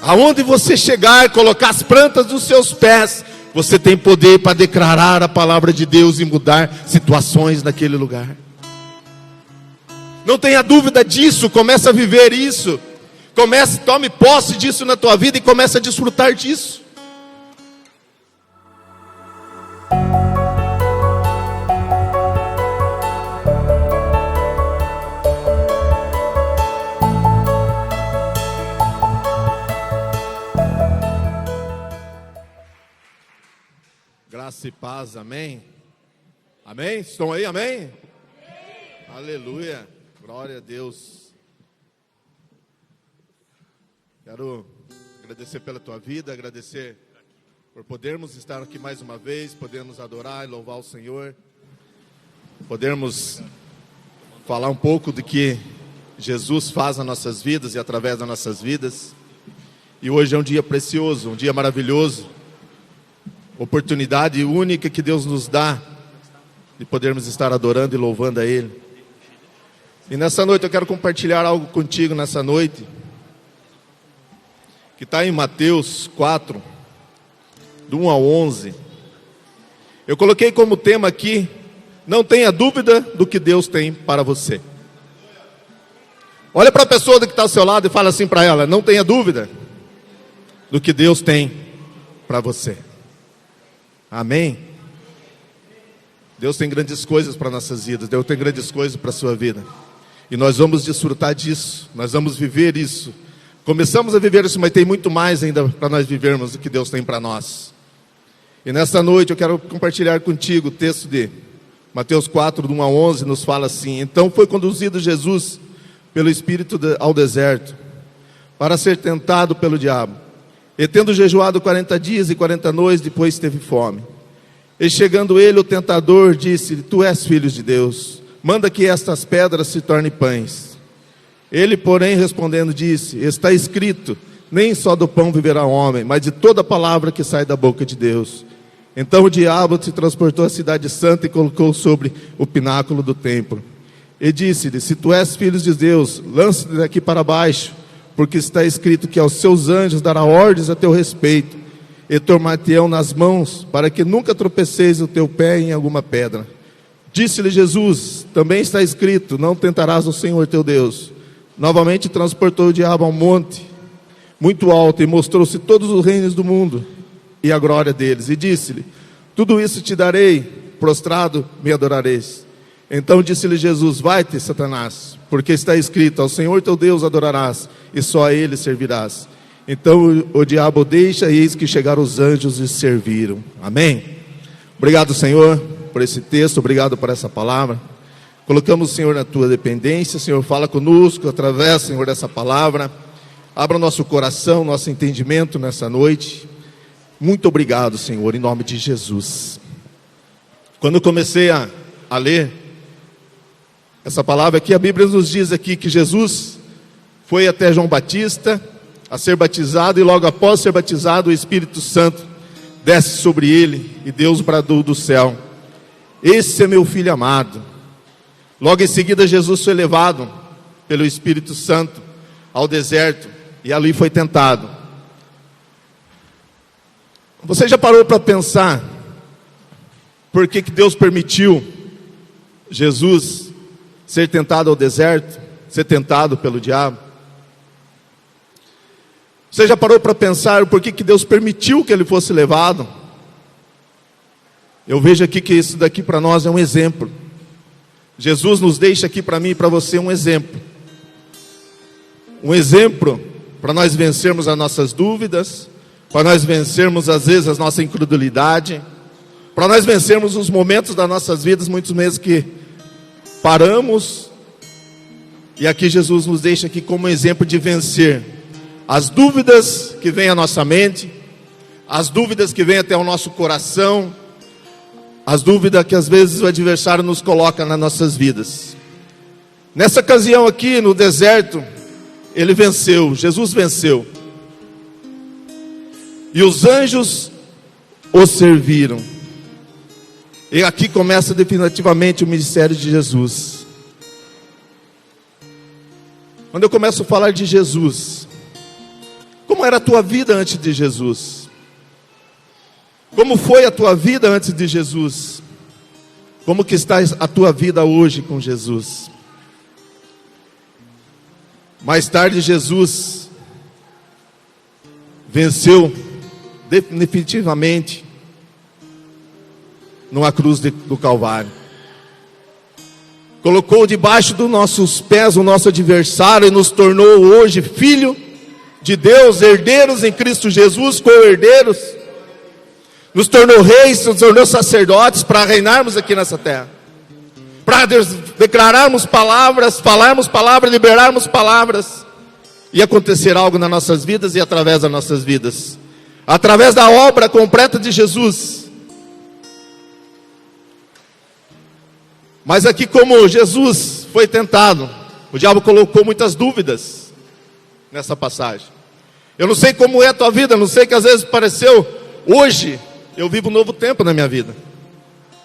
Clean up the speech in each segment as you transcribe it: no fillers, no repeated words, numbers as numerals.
Aonde você chegar e colocar as plantas dos seus pés, você tem poder para declarar a palavra de Deus e mudar situações naquele lugar. Não tenha dúvida disso, comece a viver isso. Tome posse disso na tua vida e comece a desfrutar disso. Graça e paz, amém? Amém? Estão aí, amém? Amém. Aleluia, glória a Deus. Quero agradecer pela tua vida, agradecer por podermos estar aqui mais uma vez, podermos adorar e louvar o Senhor, podermos falar um pouco do que Jesus faz nas nossas vidas e através das nossas vidas. E hoje é um dia precioso, um dia maravilhoso, oportunidade única que Deus nos dá de podermos estar adorando e louvando a Ele. E nessa noite eu quero compartilhar algo contigo nessa noite, que está em Mateus 4, do 1 ao 11. Eu coloquei como tema aqui: não tenha dúvida do que Deus tem para você. Olha para a pessoa que está ao seu lado e fala assim para ela: não tenha dúvida do que Deus tem para você. Amém? Deus tem grandes coisas para nossas vidas, Deus tem grandes coisas para a sua vida. E nós vamos desfrutar disso, nós vamos viver isso. Começamos a viver isso, mas tem muito mais ainda para nós vivermos do que Deus tem para nós. E nessa noite eu quero compartilhar contigo o texto de Mateus 4, do 1 ao 11, nos fala assim: então foi conduzido Jesus pelo Espírito ao deserto, para ser tentado pelo diabo. E tendo jejuado 40 dias e 40 noites, depois teve fome. E chegando ele, o tentador, disse-lhe: tu és filho de Deus, manda que estas pedras se tornem pães. Ele, porém, respondendo, disse: está escrito, nem só do pão viverá o homem, mas de toda palavra que sai da boca de Deus. Então o diabo se transportou à cidade santa e colocou sobre o pináculo do templo. E disse-lhe: se tu és filho de Deus, lança-te daqui para baixo, porque está escrito que aos seus anjos dará ordens a teu respeito, e tomar-te-ão nas mãos, para que nunca tropeceis o teu pé em alguma pedra. Disse-lhe Jesus: também está escrito, não tentarás o Senhor teu Deus. Novamente transportou o diabo ao monte muito alto, e mostrou-se todos os reinos do mundo, e a glória deles, e disse-lhe: tudo isso te darei, prostrado me adorareis. Então disse-lhe Jesus: vai-te, Satanás, porque está escrito, ao Senhor teu Deus adorarás, e só a Ele servirás. Então o diabo deixa, e eis que chegaram os anjos e serviram. Amém? Obrigado, Senhor, por esse texto, obrigado por essa palavra. Colocamos o Senhor na tua dependência. Senhor, fala conosco através, Senhor, dessa palavra. Abra o nosso coração, nosso entendimento nessa noite. Muito obrigado, Senhor, em nome de Jesus. Quando eu comecei a ler essa palavra aqui, a Bíblia nos diz aqui que Jesus foi até João Batista a ser batizado, e logo após ser batizado, o Espírito Santo desce sobre ele, e Deus bradou do céu: esse é meu filho amado. Logo em seguida, Jesus foi levado pelo Espírito Santo ao deserto, e ali foi tentado. Você já parou para pensar por que Deus permitiu Jesus ser tentado ao deserto, ser tentado pelo diabo? Você já parou para pensar por que Deus permitiu que ele fosse levado? Eu vejo aqui que isso daqui para nós é um exemplo. Jesus nos deixa aqui para mim e para você um exemplo. Um exemplo para nós vencermos as nossas dúvidas, para nós vencermos às vezes a nossa incredulidade, para nós vencermos os momentos das nossas vidas, muitos meses que paramos. E aqui Jesus nos deixa aqui como exemplo de vencer as dúvidas que vêm à nossa mente, as dúvidas que vêm até o nosso coração, as dúvidas que às vezes o adversário nos coloca nas nossas vidas. Nessa ocasião aqui no deserto, ele venceu, Jesus venceu. E os anjos o serviram. E aqui começa definitivamente o ministério de Jesus. Quando eu começo a falar de Jesus, Como era a tua vida antes de Jesus? Como foi a tua vida antes de Jesus? Como que está a tua vida hoje com Jesus? Mais tarde Jesus venceu definitivamente numa cruz do Calvário. Colocou debaixo dos nossos pés o nosso adversário e nos tornou hoje filho de Deus, herdeiros em Cristo Jesus, co-herdeiros. Nos tornou reis, nos tornou sacerdotes para reinarmos aqui nessa terra. Para declararmos palavras, falarmos palavras, liberarmos palavras. E acontecer algo nas nossas vidas e através das nossas vidas. Através da obra completa de Jesus. Mas aqui, como Jesus foi tentado, o diabo colocou muitas dúvidas nessa passagem. Eu não sei como é a tua vida, não sei que às vezes pareceu, hoje eu vivo um novo tempo na minha vida.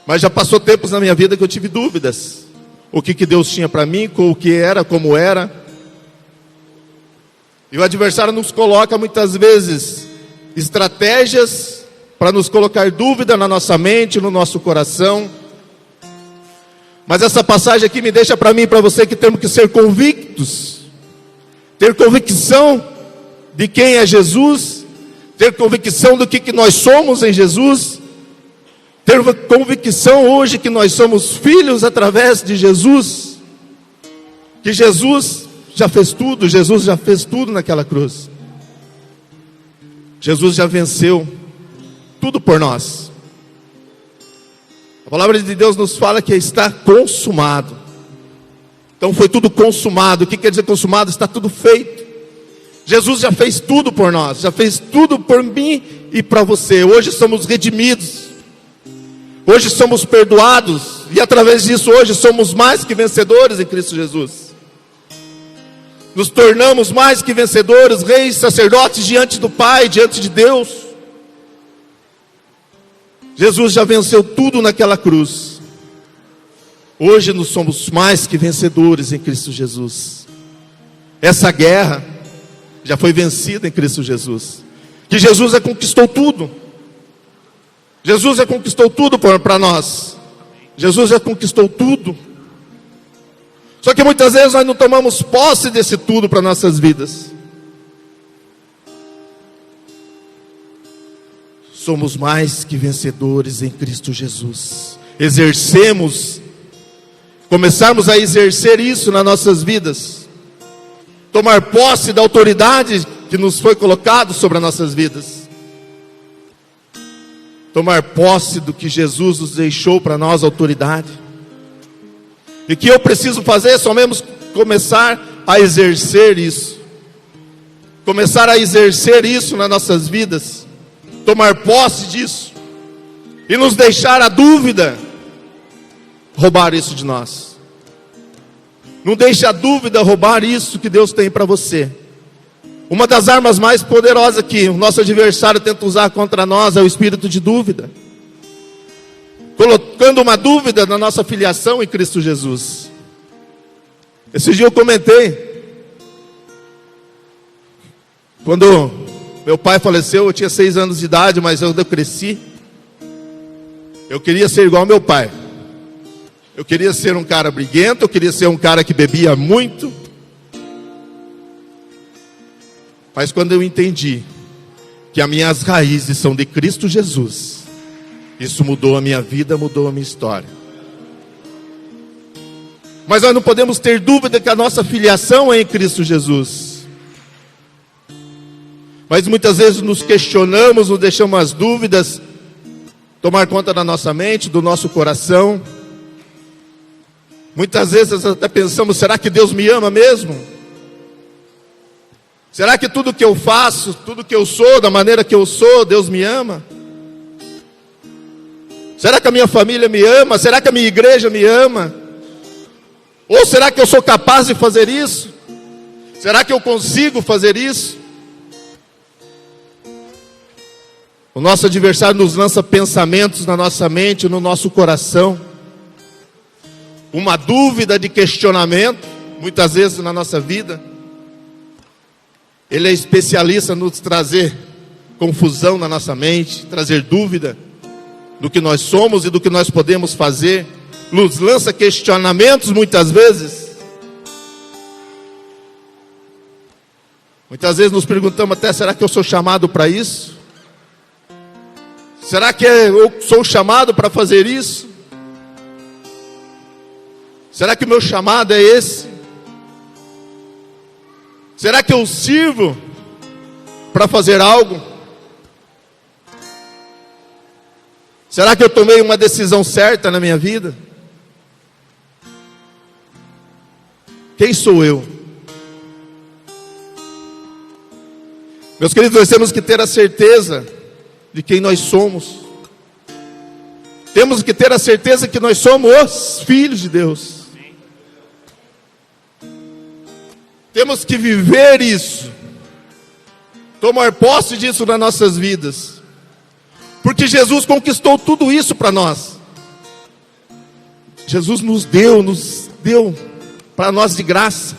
Mas já passou tempos na minha vida que eu tive dúvidas. O que Deus tinha para mim, o que era, como era. E o adversário nos coloca muitas vezes estratégias para nos colocar dúvida na nossa mente, no nosso coração. Mas essa passagem aqui me deixa para mim e para você que temos que ser convictos. Ter convicção de quem é Jesus. Ter convicção do que nós somos em Jesus. Ter convicção hoje que nós somos filhos através de Jesus. Que Jesus já fez tudo, Jesus já fez tudo naquela cruz. Jesus já venceu tudo por nós. A palavra de Deus nos fala que está consumado. Então foi tudo consumado. O que quer dizer consumado? Está tudo feito. Jesus já fez tudo por nós, já fez tudo por mim e para você. Hoje somos redimidos. Hoje somos perdoados. E através disso hoje somos mais que vencedores em Cristo Jesus. Nos tornamos mais que vencedores, reis, sacerdotes diante do Pai, diante de Deus. Jesus já venceu tudo naquela cruz. Hoje nós somos mais que vencedores em Cristo Jesus. Essa guerra já foi vencida em Cristo Jesus. Que Jesus já conquistou tudo. Jesus já conquistou tudo para nós. Jesus já conquistou tudo. Só que muitas vezes nós não tomamos posse desse tudo para nossas vidas. Somos mais que vencedores em Cristo Jesus. Começarmos a exercer isso nas nossas vidas. Tomar posse da autoridade que nos foi colocado sobre as nossas vidas. Tomar posse do que Jesus nos deixou para nós, autoridade. E que eu preciso fazer, somente começar a exercer isso. Começar a exercer isso nas nossas vidas. Tomar posse disso. E nos deixar a dúvida roubar isso de nós. Não deixe a dúvida roubar isso que Deus tem para você. Uma das armas mais poderosas que o nosso adversário tenta usar contra nós é o espírito de dúvida. Colocando uma dúvida na nossa filiação em Cristo Jesus. Esse dia eu comentei. Quando meu pai faleceu, eu tinha 6 anos de idade, mas eu cresci. Eu queria ser igual ao meu pai. Eu queria ser um cara briguento, eu queria ser um cara que bebia muito. Mas quando eu entendi que as minhas raízes são de Cristo Jesus, isso mudou a minha vida, mudou a minha história. Mas nós não podemos ter dúvida que a nossa filiação é em Cristo Jesus. Mas muitas vezes nos questionamos, nos deixamos as dúvidas tomar conta da nossa mente, do nosso coração. Muitas vezes até pensamos, será que Deus me ama mesmo? Será que tudo que eu faço, tudo que eu sou, da maneira que eu sou, Deus me ama? Será que a minha família me ama? Será que a minha igreja me ama? Ou será que eu sou capaz de fazer isso? Será que eu consigo fazer isso? O nosso adversário nos lança pensamentos na nossa mente, no nosso coração. Uma dúvida de questionamento, muitas vezes na nossa vida. Ele é especialista em nos trazer confusão na nossa mente, trazer dúvida do que nós somos e do que nós podemos fazer. Nos lança questionamentos muitas vezes. Muitas vezes nos perguntamos até, será que eu sou chamado para isso? Será que eu sou chamado para fazer isso? Será que o meu chamado é esse? Será que eu sirvo para fazer algo? Será que eu tomei uma decisão certa na minha vida? Quem sou eu? Meus queridos, nós temos que ter a certeza de quem nós somos. Temos que ter a certeza que nós somos os filhos de Deus. Temos que viver isso, tomar posse disso nas nossas vidas, porque Jesus conquistou tudo isso para nós. Jesus nos deu para nós de graça.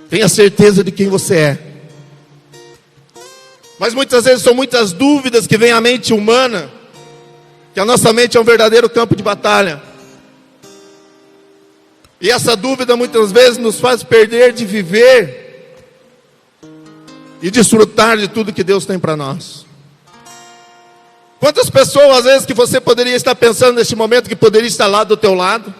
Tenha certeza de quem você é. Mas muitas vezes são muitas dúvidas que vêm à mente humana, que a nossa mente é um verdadeiro campo de batalha. E essa dúvida muitas vezes nos faz perder de viver e desfrutar de tudo que Deus tem para nós. Quantas pessoas, às vezes, que você poderia estar pensando neste momento, que poderia estar lá do teu lado?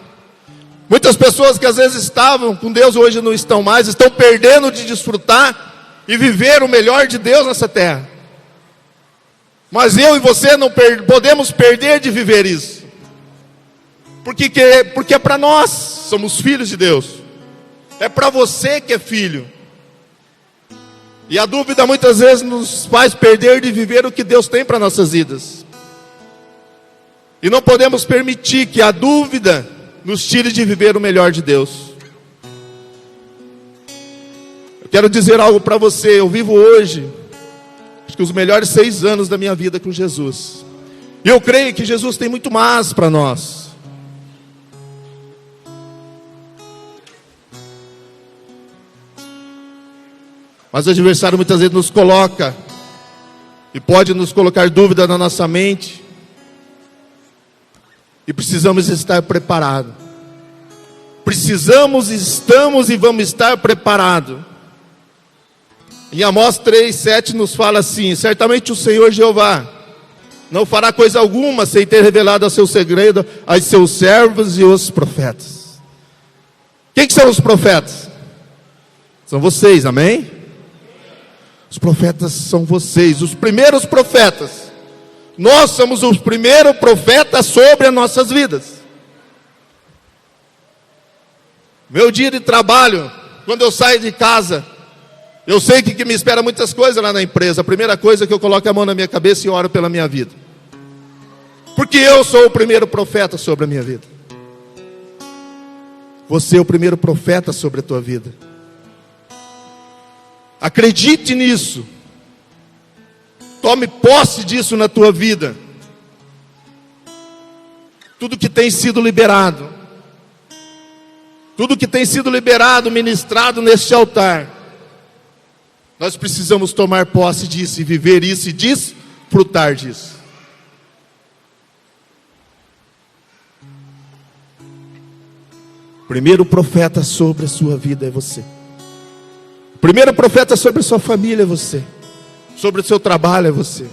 Muitas pessoas que às vezes estavam com Deus, hoje não estão mais, estão perdendo de desfrutar e viver o melhor de Deus nessa terra. Mas eu e você não podemos perder de viver isso. Porque é para nós, somos filhos de Deus. É para você que é filho. E a dúvida muitas vezes nos faz perder de viver o que Deus tem para nossas vidas. E não podemos permitir que a dúvida nos tire de viver o melhor de Deus. Eu quero dizer algo para você. Eu vivo hoje, acho que os melhores 6 anos da minha vida com Jesus. E eu creio que Jesus tem muito mais para nós. Mas o adversário muitas vezes nos coloca, e pode nos colocar dúvida na nossa mente, e precisamos estar preparados. Estamos e vamos estar preparados. Em Amós 3:7 nos fala assim: certamente o Senhor Jeová não fará coisa alguma sem ter revelado a seu segredo aos seus servos e os profetas. Quem que são os profetas? São vocês, amém? Os profetas são vocês, os primeiros profetas. Nós somos os primeiros profetas sobre as nossas vidas. Meu dia de trabalho, quando eu saio de casa, eu sei que me espera muitas coisas lá na empresa. A primeira coisa é que eu coloco a mão na minha cabeça e oro pela minha vida. Porque eu sou o primeiro profeta sobre a minha vida. Você é o primeiro profeta sobre a tua vida. Acredite nisso. Tome posse disso na tua vida. Tudo que tem sido liberado, tudo que tem sido liberado, ministrado neste altar, nós precisamos tomar posse disso e viver isso e desfrutar disso. O primeiro profeta sobre a sua vida é você. O primeiro profeta sobre a sua família é você. Sobre o seu trabalho é você.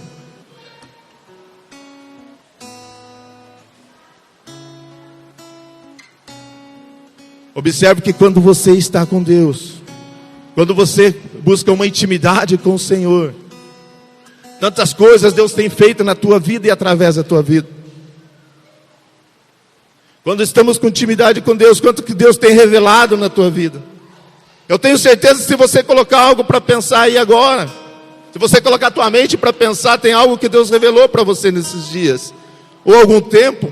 Observe que quando você está com Deus, quando você busca uma intimidade com o Senhor, tantas coisas Deus tem feito na tua vida e através da tua vida. Quando estamos com intimidade com Deus, quanto que Deus tem revelado na tua vida. Eu tenho certeza que se você colocar algo para pensar aí agora, se você colocar a tua mente para pensar, tem algo que Deus revelou para você nesses dias, ou algum tempo.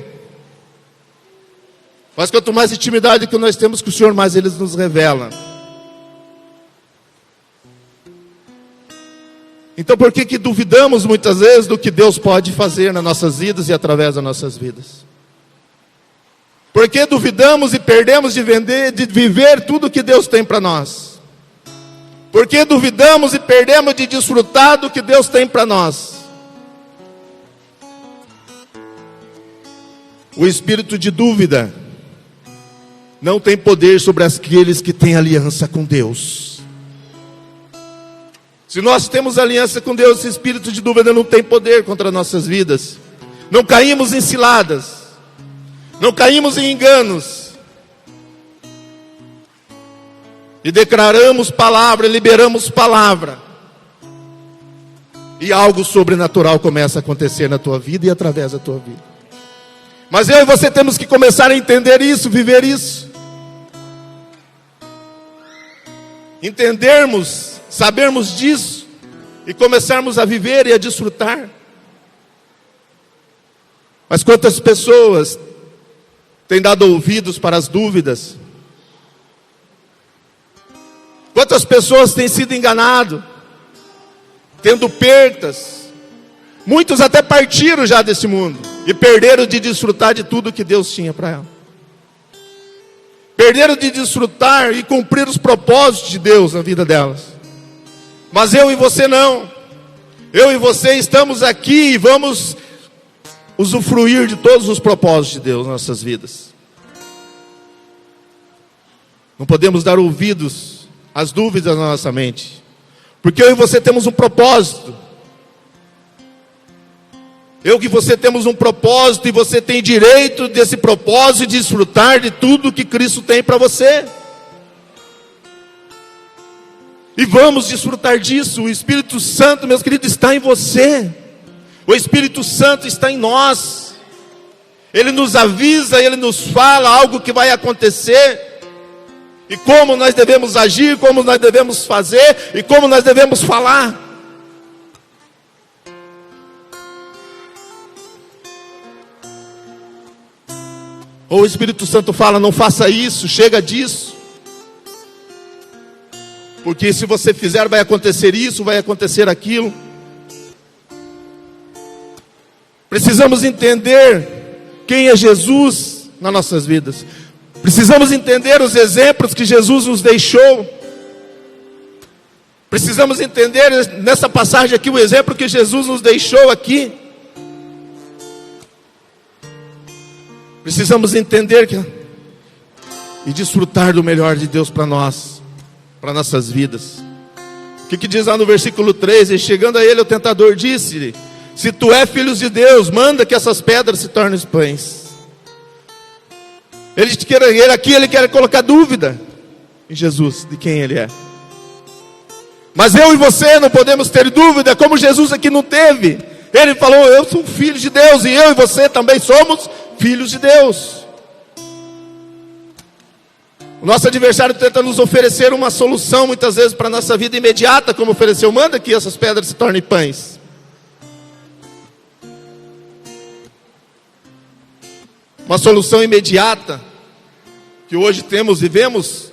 Mas quanto mais intimidade que nós temos com o Senhor, mais Ele nos revela. Então por que duvidamos muitas vezes do que Deus pode fazer nas nossas vidas e através das nossas vidas? Porque duvidamos e perdemos de viver tudo que Deus tem para nós. Porque duvidamos e perdemos de desfrutar do que Deus tem para nós. O espírito de dúvida não tem poder sobre aqueles que têm aliança com Deus. Se nós temos aliança com Deus, esse espírito de dúvida não tem poder contra nossas vidas. Não caímos em ciladas. Não caímos em enganos. E declaramos palavra, liberamos palavra. E algo sobrenatural começa a acontecer na tua vida e através da tua vida. Mas eu e você temos que começar a entender isso, viver isso. Entendermos, sabermos disso. E começarmos a viver e a desfrutar. Mas quantas pessoas têm dado ouvidos para as dúvidas? Quantas pessoas têm sido enganadas, tendo perdas? Muitos até partiram já desse mundo e perderam de desfrutar de tudo que Deus tinha para ela. Perderam de desfrutar e cumprir os propósitos de Deus na vida delas. Mas eu e você não. Eu e você estamos aqui e vamos usufruir de todos os propósitos de Deus nas nossas vidas. Não podemos dar ouvidos às dúvidas na nossa mente, porque eu e você temos um propósito. Eu e você temos um propósito, e você tem direito desse propósito de desfrutar de tudo que Cristo tem para você. E vamos desfrutar disso. O Espírito Santo, meus queridos, está em você. O Espírito Santo está em nós. Ele nos avisa, Ele nos fala algo que vai acontecer. E como nós devemos agir, como nós devemos fazer e como nós devemos falar. Ou o Espírito Santo fala, não faça isso, chega disso. Porque se você fizer, vai acontecer isso, vai acontecer aquilo. Precisamos entender quem é Jesus nas nossas vidas. Precisamos entender os exemplos que Jesus nos deixou. Precisamos entender nessa passagem aqui o exemplo que Jesus nos deixou aqui. Precisamos entender e desfrutar do melhor de Deus para nós, para nossas vidas. O que diz lá no versículo 3? E chegando a ele, o tentador disse-lhe: se tu és filho de Deus, manda que essas pedras se tornem pães. Ele quer colocar dúvida em Jesus, de quem Ele é. Mas eu e você não podemos ter dúvida, como Jesus aqui não teve. Ele falou, eu sou filho de Deus, e eu e você também somos filhos de Deus. O nosso adversário tenta nos oferecer uma solução, muitas vezes, para a nossa vida imediata, como ofereceu, manda que essas pedras se tornem pães. Uma solução imediata, que hoje vivemos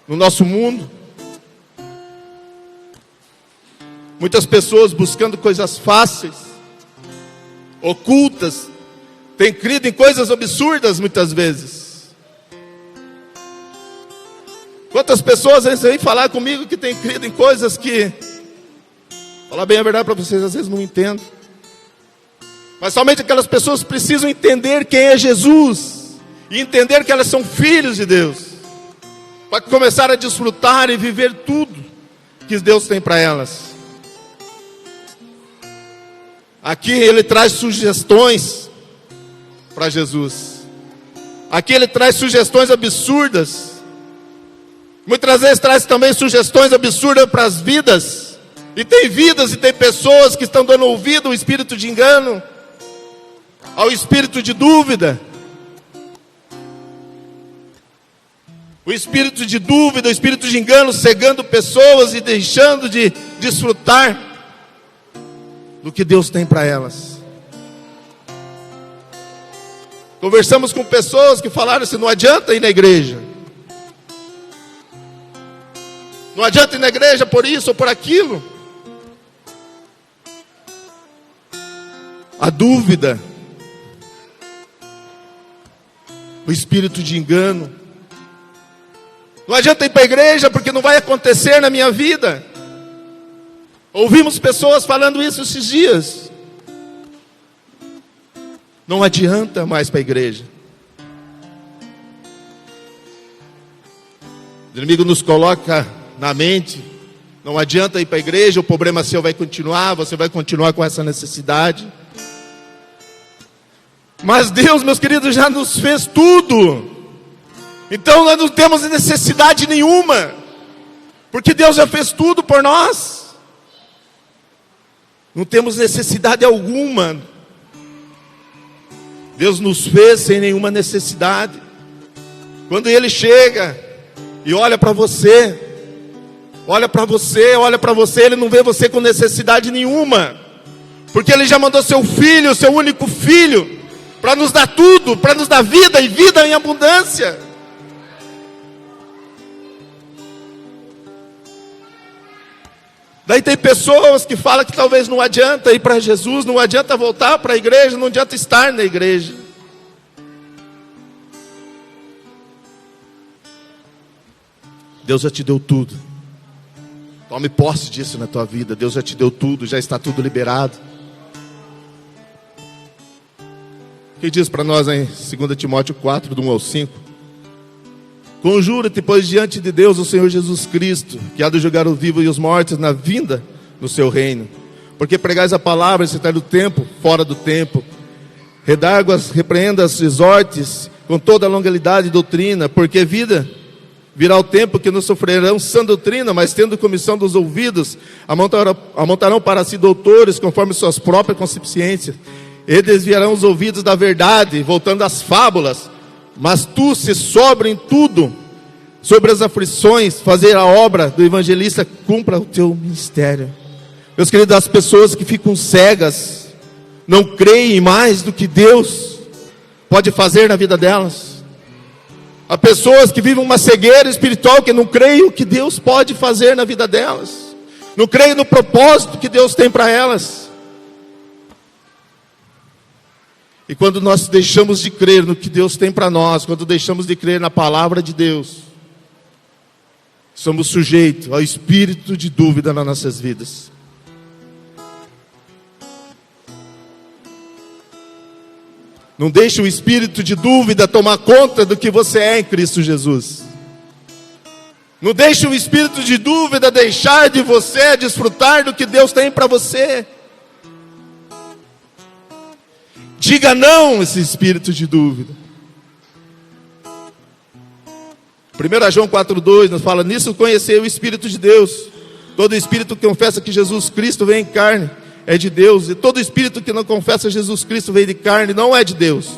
no nosso mundo. Muitas pessoas buscando coisas fáceis, ocultas, têm crido em coisas absurdas muitas vezes. Quantas pessoas às vezes vêm falar comigo que têm crido em coisas que, falar bem a verdade para vocês, às vezes não entendo. Mas somente aquelas pessoas precisam entender quem é Jesus. E entender que elas são filhos de Deus. Para começar a desfrutar e viver tudo que Deus tem para elas. Aqui ele traz sugestões para Jesus. Aqui ele traz sugestões absurdas. Muitas vezes traz também sugestões absurdas para as vidas. E tem vidas e tem pessoas que estão dando ouvido ao espírito de engano, ao espírito de dúvida. O espírito de dúvida, o espírito de engano, cegando pessoas e deixando de desfrutar do que Deus tem para elas. Conversamos com pessoas que falaram assim, não adianta ir na igreja. Não adianta ir na igreja por isso ou por aquilo. A dúvida o espírito de engano. Não adianta ir para a igreja porque não vai acontecer na minha vida. Ouvimos pessoas falando isso esses dias. Não adianta mais para a igreja. O inimigo nos coloca na mente: não adianta ir para a igreja, o problema seu vai continuar, você vai continuar com essa necessidade. Mas Deus, meus queridos, já nos fez tudo. Então nós não temos necessidade nenhuma, porque Deus já fez tudo por nós. Não temos necessidade alguma. Deus nos fez sem nenhuma necessidade. Quando Ele chega e olha para você, Ele não vê você com necessidade nenhuma, porque Ele já mandou seu Filho, seu único Filho, para nos dar tudo, para nos dar vida, e vida em abundância. Daí tem pessoas que falam que talvez não adianta ir para Jesus, não adianta voltar para a igreja, não adianta estar na igreja. Deus já te deu tudo. Tome posse disso na tua vida. Deus já te deu tudo, já está tudo liberado. O que diz para nós em 2 Timóteo 4, do 1 ao 5? Conjura-te, pois, diante de Deus, o Senhor Jesus Cristo, que há de julgar os vivos e os mortos na vinda no seu reino. Porque pregais a palavra, se está do tempo, fora do tempo. Redarguas, repreendas, exortes, com toda a longanimidade e doutrina, porque virá o tempo que não sofrerão sã doutrina, mas tendo comissão dos ouvidos, amontarão para si doutores, conforme suas próprias concupiscências, e desviarão os ouvidos da verdade, voltando às fábulas. Mas tu, se sobra em tudo, sobre as aflições, fazer a obra do evangelista, cumpra o teu ministério. Meus queridos, as pessoas que ficam cegas, não creem mais do que Deus pode fazer na vida delas. Há pessoas que vivem uma cegueira espiritual, que não creem o que Deus pode fazer na vida delas, não creem no propósito que Deus tem para elas. E quando nós deixamos de crer no que Deus tem para nós, quando deixamos de crer na palavra de Deus, somos sujeitos ao espírito de dúvida nas nossas vidas. Não deixe o espírito de dúvida tomar conta do que você é em Cristo Jesus. Não deixe o espírito de dúvida deixar de você desfrutar do que Deus tem para você. Diga não a esse espírito de dúvida. 1 João 4,2 nos fala: nisso conhecei o Espírito de Deus. Todo espírito que confessa que Jesus Cristo vem em carne é de Deus, e todo espírito que não confessa Jesus Cristo vem de carne não é de Deus,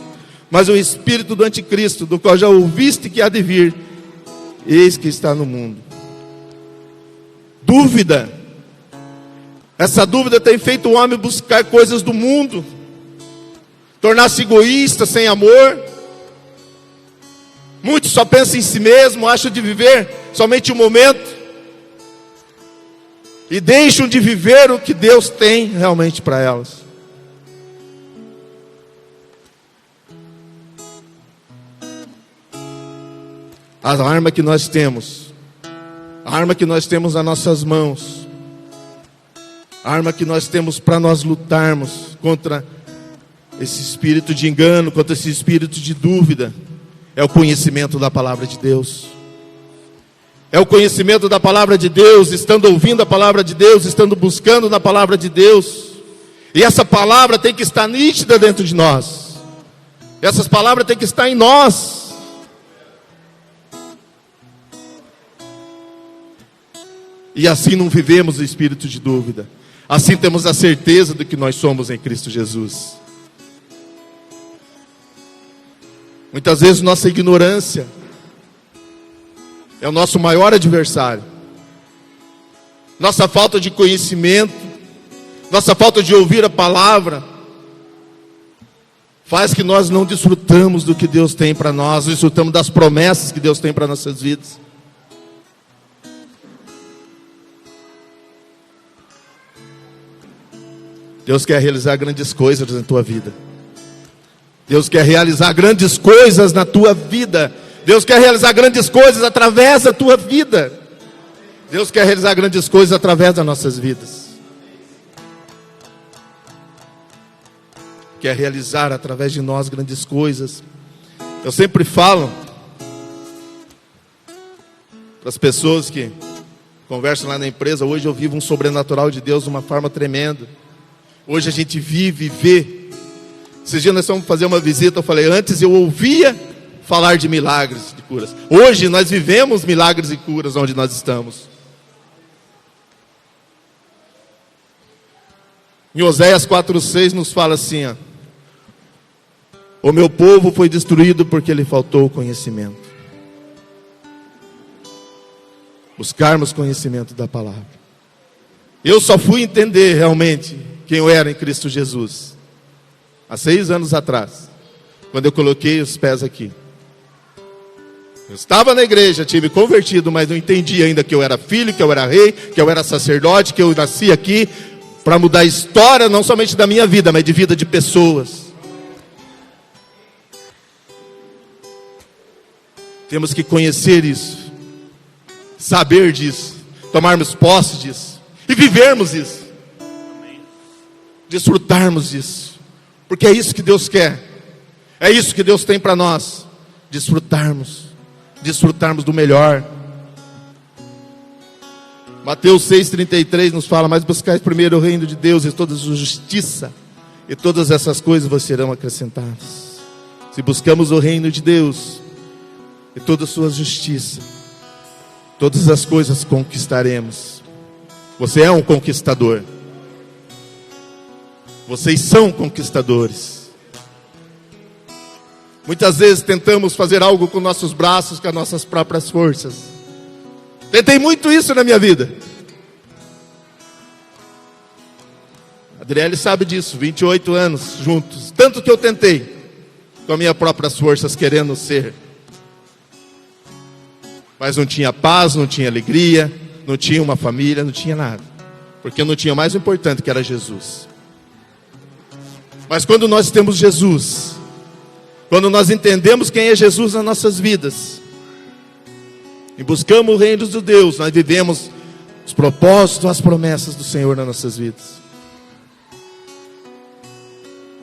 mas o espírito do anticristo, do qual já ouviste que há de vir, eis que está no mundo. Dúvida. Essa dúvida tem feito o homem buscar coisas do mundo, tornar-se egoísta, sem amor. Muitos só pensam em si mesmo, acham de viver somente um momento, e deixam de viver o que Deus tem realmente para elas. A arma que nós temos, a arma que nós temos nas nossas mãos, a arma que nós temos para nós lutarmos contra esse espírito de engano, contra esse espírito de dúvida, é o conhecimento da palavra de Deus. É o conhecimento da palavra de Deus, estando ouvindo a palavra de Deus, estando buscando na palavra de Deus. E essa palavra tem que estar nítida dentro de nós. Essas palavras têm que estar em nós. E assim não vivemos o espírito de dúvida. Assim temos a certeza de que nós somos em Cristo Jesus. Muitas vezes nossa ignorância é o nosso maior adversário. Nossa falta de conhecimento, nossa falta de ouvir a palavra, faz que nós não desfrutamos do que Deus tem para nós, desfrutamos das promessas que Deus tem para nossas vidas. Deus quer realizar grandes coisas na tua vida. Deus quer realizar grandes coisas na tua vida. Deus quer realizar grandes coisas através da tua vida. Deus quer realizar grandes coisas através das nossas vidas. Quer realizar através de nós grandes coisas. Eu sempre falo para as pessoas que conversam lá na empresa: hoje eu vivo um sobrenatural de Deus de uma forma tremenda. Hoje a gente vive e vê. Esses dias nós fomos fazer uma visita, eu falei: antes eu ouvia falar de milagres, de curas. Hoje nós vivemos milagres e curas onde nós estamos. Em Oséias 4:6 nos fala assim, ó: o meu povo foi destruído porque lhe faltou conhecimento. Buscarmos conhecimento da palavra. Eu só fui entender realmente quem eu era em Cristo Jesus há 6 anos atrás, quando eu coloquei os pés aqui. Eu estava na igreja, tinha me convertido, mas não entendi ainda que eu era filho, que eu era rei, que eu era sacerdote, que eu nasci aqui para mudar a história, não somente da minha vida, mas de vida de pessoas. Temos que conhecer isso, saber disso, tomarmos posse disso e vivermos isso. Desfrutarmos disso, porque é isso que Deus quer, é isso que Deus tem para nós. Desfrutarmos do melhor. Mateus 6,33 nos fala: mas buscai primeiro o reino de Deus e toda a sua justiça, e todas essas coisas vos serão acrescentadas. Se buscamos o reino de Deus e toda a sua justiça, todas as coisas conquistaremos. Você é um conquistador. Vocês são conquistadores. Muitas vezes tentamos fazer algo com nossos braços, com as nossas próprias forças. Tentei muito isso na minha vida. Adriele sabe disso, 28 anos juntos. Tanto que eu tentei, com as minhas próprias forças, querendo ser. Mas não tinha paz, não tinha alegria, não tinha uma família, não tinha nada. Porque não tinha o mais importante, que era Jesus. Mas quando nós temos Jesus, quando nós entendemos quem é Jesus nas nossas vidas, e buscamos o reino de Deus, nós vivemos os propósitos, as promessas do Senhor nas nossas vidas.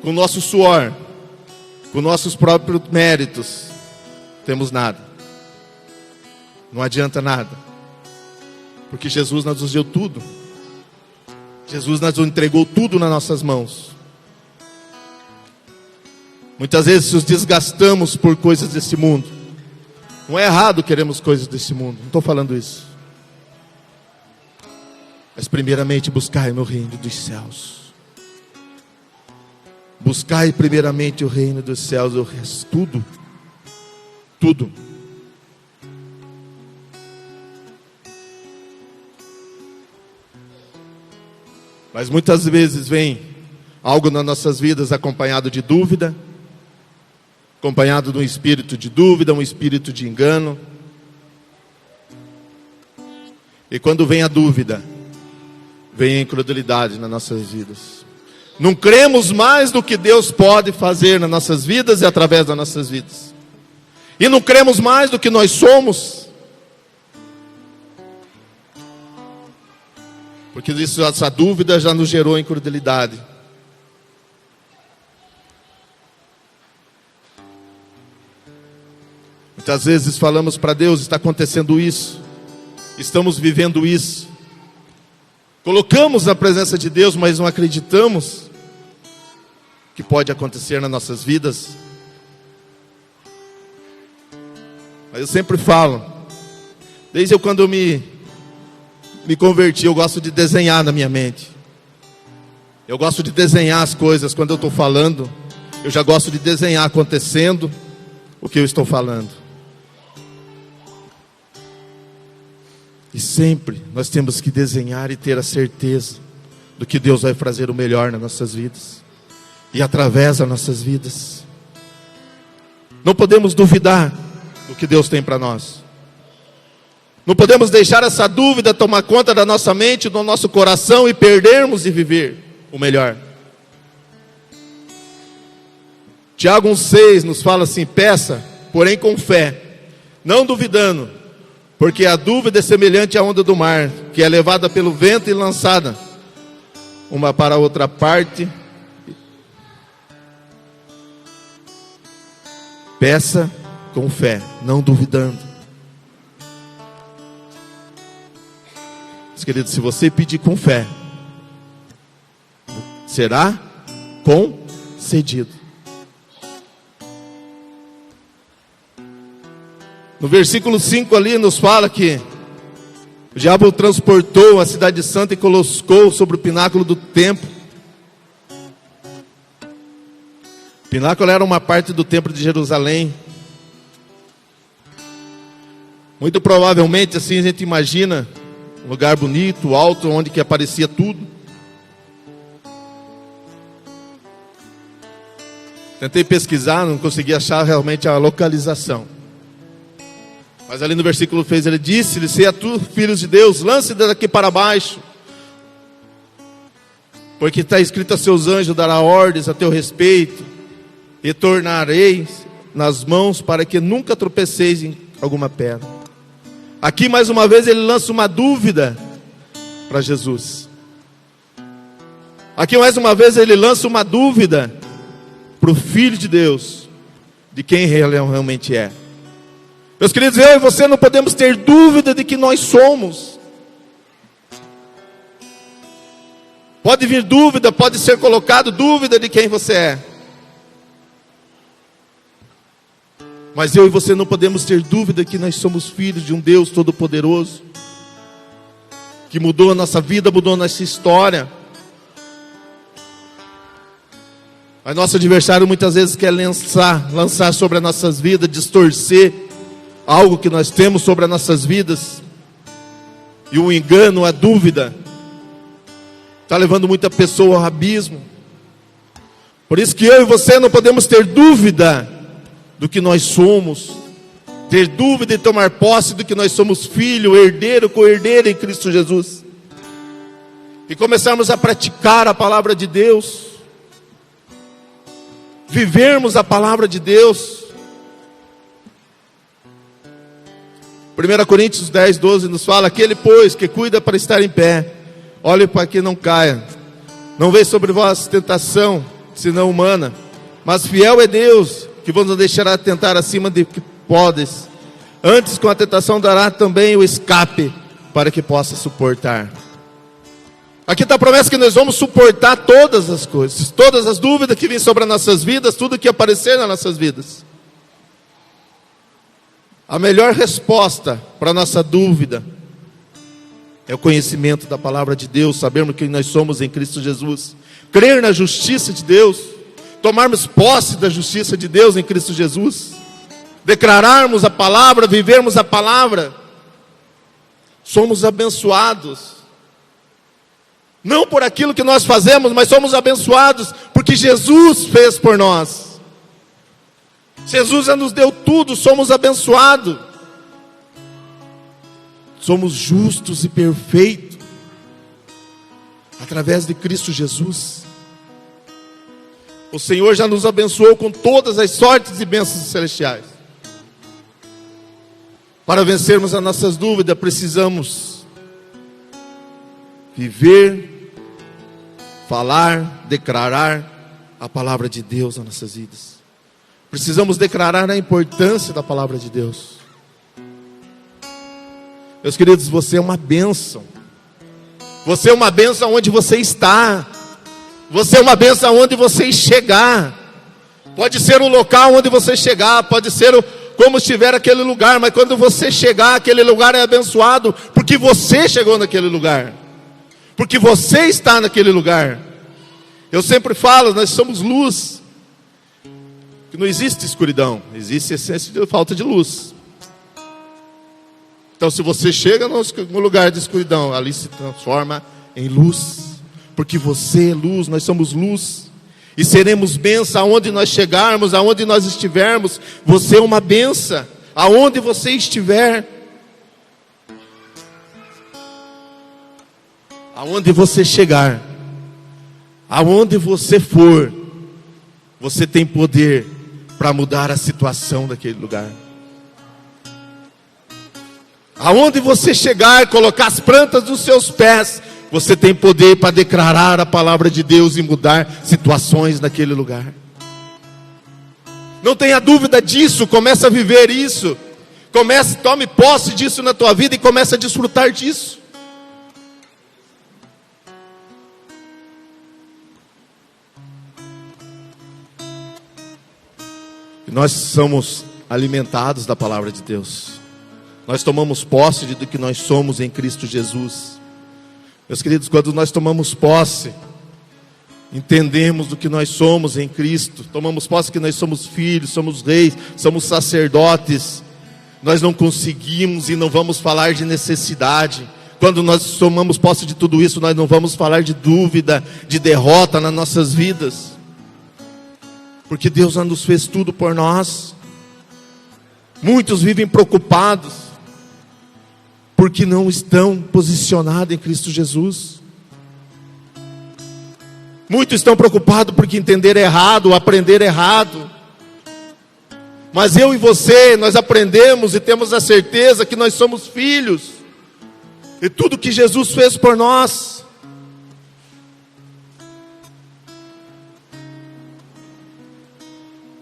Com o nosso suor, com nossos próprios méritos, temos nada. Não adianta nada. Porque Jesus nos deu tudo. Jesus nos entregou tudo nas nossas mãos. Muitas vezes nos desgastamos por coisas desse mundo. Não é errado queremos coisas desse mundo, não estou falando isso. Mas primeiramente buscai no reino dos céus. Buscai primeiramente o reino dos céus, o resto tudo. Mas muitas vezes vem algo nas nossas vidas acompanhado de dúvida, acompanhado de um espírito de dúvida, um espírito de engano. E quando vem a dúvida, vem a incredulidade nas nossas vidas. Não cremos mais do que Deus pode fazer nas nossas vidas e através das nossas vidas. E não cremos mais do que nós somos. Porque isso, essa dúvida já nos gerou incredulidade. Muitas vezes falamos para Deus: está acontecendo isso, estamos vivendo isso. Colocamos na presença de Deus, mas não acreditamos que pode acontecer nas nossas vidas. Mas eu sempre falo, desde quando eu me converti, eu gosto de desenhar na minha mente. Eu gosto de desenhar as coisas. Quando eu estou falando, eu já gosto de desenhar acontecendo o que eu estou falando. E sempre nós temos que desenhar e ter a certeza do que Deus vai fazer o melhor nas nossas vidas e através das nossas vidas. Não podemos duvidar do que Deus tem para nós. Não podemos deixar essa dúvida tomar conta da nossa mente, do nosso coração e perdermos de viver o melhor. Tiago 1,6 nos fala assim: peça, porém com fé, não duvidando, porque a dúvida é semelhante à onda do mar, que é levada pelo vento e lançada uma para a outra parte. Peça com fé, não duvidando. Meus queridos, se você pedir com fé, será concedido. No versículo 5 ali nos fala que o diabo transportou a cidade santa e colocou sobre o pináculo do templo. O pináculo era uma parte do templo de Jerusalém. Muito provavelmente, assim a gente imagina, um lugar bonito, alto, onde que aparecia tudo. Tentei pesquisar, não consegui achar realmente a localização. Mas ali no versículo 6 ele disse: se a tu, filhos de Deus, lance daqui para baixo, porque está escrito: a seus anjos dará ordens a teu respeito, e tornareis nas mãos para que nunca tropeceis em alguma pedra. Aqui mais uma vez ele lança uma dúvida para Jesus. Aqui mais uma vez ele lança uma dúvida para o Filho de Deus, de quem ele realmente é. Meus queridos, eu e você não podemos ter dúvida de que nós somos. Pode vir dúvida, pode ser colocado dúvida de quem você é. Mas eu e você não podemos ter dúvida que nós somos filhos de um Deus Todo-Poderoso, que mudou a nossa vida, mudou a nossa história. Mas nosso adversário muitas vezes quer lançar sobre as nossas vidas, distorcer algo que nós temos sobre as nossas vidas. E o engano, a dúvida, está levando muita pessoa ao abismo. Por isso que eu e você não podemos ter dúvida do que nós somos, ter dúvida e tomar posse do que nós somos filho, herdeiro, co-herdeiro em Cristo Jesus, e começarmos a praticar a palavra de Deus, vivermos a palavra de Deus. 1 Coríntios 10:12 nos fala: aquele, pois, que cuida para estar em pé, olhe para que não caia. Não veio sobre vós tentação, senão humana, mas fiel é Deus, que vos não deixará tentar acima de que podes. Antes, com a tentação, dará também o escape, para que possa suportar. Aqui está a promessa que nós vamos suportar todas as coisas, todas as dúvidas que vêm sobre as nossas vidas, tudo que aparecer nas nossas vidas. A melhor resposta para a nossa dúvida é o conhecimento da palavra de Deus, sabermos quem nós somos em Cristo Jesus, crer na justiça de Deus, tomarmos posse da justiça de Deus em Cristo Jesus, declararmos a palavra, vivermos a palavra. Somos abençoados, não por aquilo que nós fazemos, mas somos abençoados porque Jesus fez por nós. Jesus já nos deu tudo, somos abençoados. Somos justos e perfeitos através de Cristo Jesus. O Senhor já nos abençoou com todas as sortes e bênçãos celestiais. Para vencermos as nossas dúvidas, precisamos viver, falar, declarar a palavra de Deus nas nossas vidas. Precisamos declarar a importância da palavra de Deus. Meus queridos, você é uma bênção. Você é uma bênção onde você está. Você é uma bênção onde você chegar. Pode ser o local onde você chegar, pode ser como estiver aquele lugar, mas quando você chegar, aquele lugar é abençoado, porque você chegou naquele lugar, porque você está naquele lugar. Eu sempre falo, nós somos luz. Que não existe escuridão, existe essência de falta de luz. Então, se você chega no lugar de escuridão, ali se transforma em luz, porque você é luz, nós somos luz, e seremos bênção aonde nós chegarmos, aonde nós estivermos. Você é uma bênção, aonde você estiver, aonde você chegar, aonde você for, você tem poder para mudar a situação daquele lugar. Aonde você chegar, colocar as plantas dos seus pés, você tem poder para declarar a palavra de Deus e mudar situações naquele lugar. Não tenha dúvida disso, comece a viver isso. Tome posse disso na tua vida e comece a desfrutar disso. E nós somos alimentados da palavra de Deus. Nós tomamos posse do que nós somos em Cristo Jesus. Meus queridos, quando nós tomamos posse, entendemos do que nós somos em Cristo, tomamos posse que nós somos filhos, somos reis, somos sacerdotes, nós não conseguimos e não vamos falar de necessidade. Quando nós tomamos posse de tudo isso, nós não vamos falar de dúvida, de derrota nas nossas vidas, porque Deus já nos fez tudo por nós. Muitos vivem preocupados, porque não estão posicionados em Cristo Jesus. Muitos estão preocupados porque entenderam errado, aprenderam errado. Mas eu e você, nós aprendemos e temos a certeza que nós somos filhos. E tudo que Jesus fez por nós.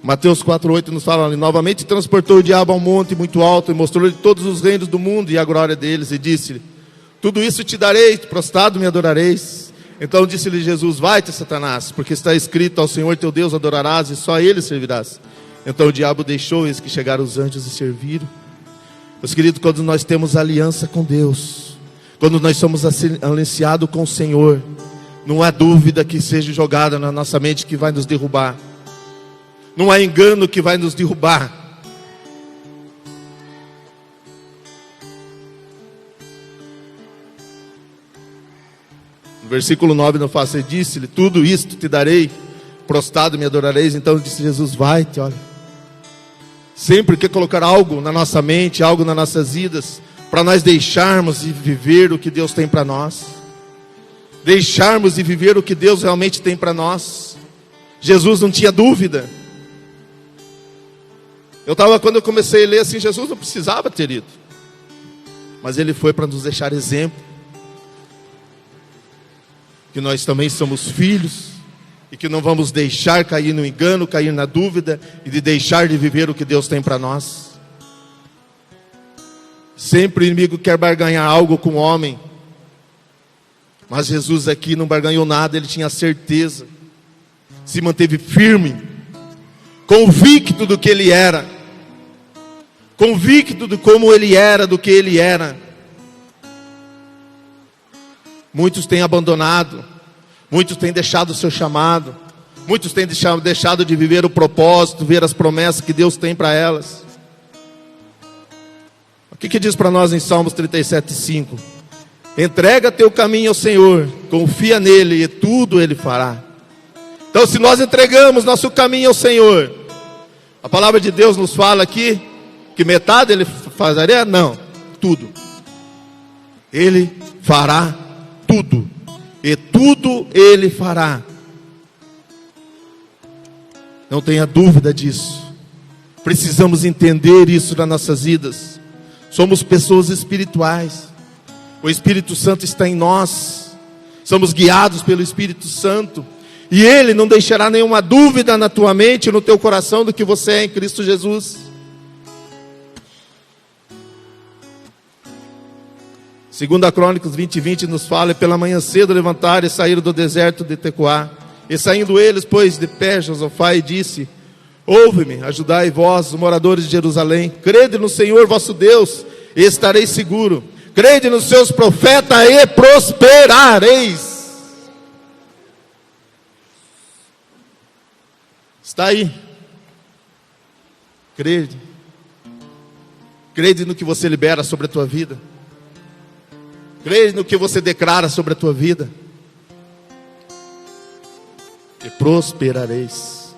Mateus 4,8 nos fala: novamente transportou o diabo ao monte muito alto e mostrou-lhe todos os reinos do mundo e a glória deles, e disse-lhe: tudo isso te darei, prostrado me adorareis. Então disse-lhe Jesus: vai-te, Satanás, porque está escrito: ao Senhor teu Deus adorarás e só a Ele servirás. Então o diabo deixou, eis que chegaram os anjos e serviram. Meus queridos, quando nós temos aliança com Deus, quando nós somos aliançados com o Senhor, não há dúvida que seja jogada na nossa mente que vai nos derrubar. Não há engano que vai nos derrubar. No versículo 9 não fala, disse-lhe: tudo isto te darei, prostrado me adorareis. Então disse Jesus: vai-te, olha. Sempre quer colocar algo na nossa mente, algo nas nossas vidas, para nós deixarmos e viver o que Deus tem para nós. Deixarmos e viver o que Deus realmente tem para nós. Jesus não tinha dúvida. Quando eu comecei a ler assim, Jesus não precisava ter ido, mas Ele foi para nos deixar exemplo, que nós também somos filhos, e que não vamos deixar cair no engano, cair na dúvida, e de deixar de viver o que Deus tem para nós. Sempre o inimigo quer barganhar algo com o homem, mas Jesus aqui não barganhou nada, Ele tinha certeza, se manteve firme, convicto do que Ele era, convicto de como Ele era, do que Ele era. Muitos têm abandonado, muitos têm deixado o seu chamado, muitos têm deixado de viver o propósito, ver as promessas que Deus tem para elas. O que diz para nós em Salmos 37:5? Entrega teu caminho ao Senhor, confia nele e tudo Ele fará. Então, se nós entregamos nosso caminho ao Senhor, a palavra de Deus nos fala aqui que metade Ele faria? Não, tudo. Ele fará tudo, e tudo Ele fará. Não tenha dúvida disso. Precisamos entender isso nas nossas vidas. Somos pessoas espirituais. O Espírito Santo está em nós. Somos guiados pelo Espírito Santo. E Ele não deixará nenhuma dúvida na tua mente, no teu coração, do que você é em Cristo Jesus. 2 Crônicas 20:20 nos fala: e pela manhã cedo levantaram e saíram do deserto de Tecoá. E saindo eles, pois, de pé, Josafá, e disse: ouve-me, ajudai vós, os moradores de Jerusalém, crede no Senhor vosso Deus, e estareis seguro. Crede nos seus profetas e prosperareis. Está aí. Crede. Crede no que você libera sobre a tua vida. Crede no que você declara sobre a tua vida, e prosperareis.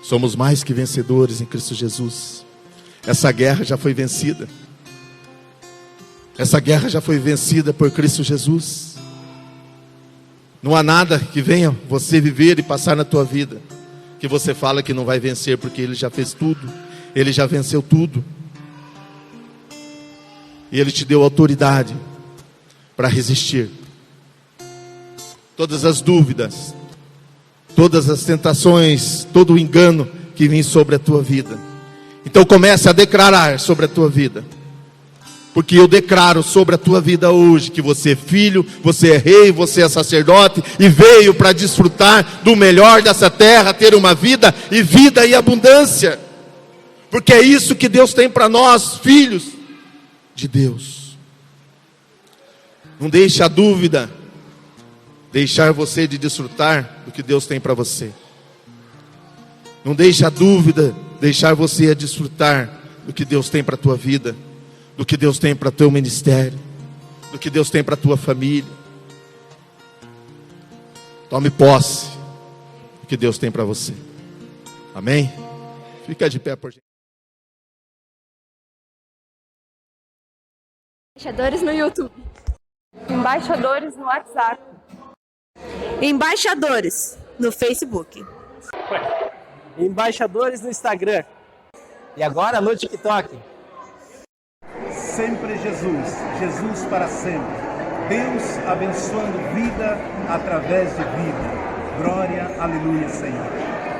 Somos mais que vencedores em Cristo Jesus. Essa guerra já foi vencida. Essa guerra já foi vencida por Cristo Jesus. Não há nada que venha você viver e passar na tua vida que você fala que não vai vencer, porque Ele já fez tudo. Ele já venceu tudo. E Ele te deu autoridade para resistir. Todas as dúvidas, todas as tentações, todo o engano que vem sobre a tua vida. Então comece a declarar sobre a tua vida. Porque eu declaro sobre a tua vida hoje que você é filho, você é rei, você é sacerdote e veio para desfrutar do melhor dessa terra, ter uma vida e vida e abundância. Porque é isso que Deus tem para nós, filhos de Deus. Não deixe a dúvida deixar você de desfrutar do que Deus tem para você. Não deixe a dúvida deixar você a desfrutar do que Deus tem para a tua vida, do que Deus tem para o teu ministério, do que Deus tem para a tua família. Tome posse do que Deus tem para você. Amém? Fica de pé, por gentileza. Embaixadores no YouTube. Embaixadores no WhatsApp. Embaixadores no Facebook. Embaixadores no Instagram. E agora no TikTok. Sempre Jesus, Jesus para sempre. Deus abençoando vida através de vida. Glória, aleluia, Senhor.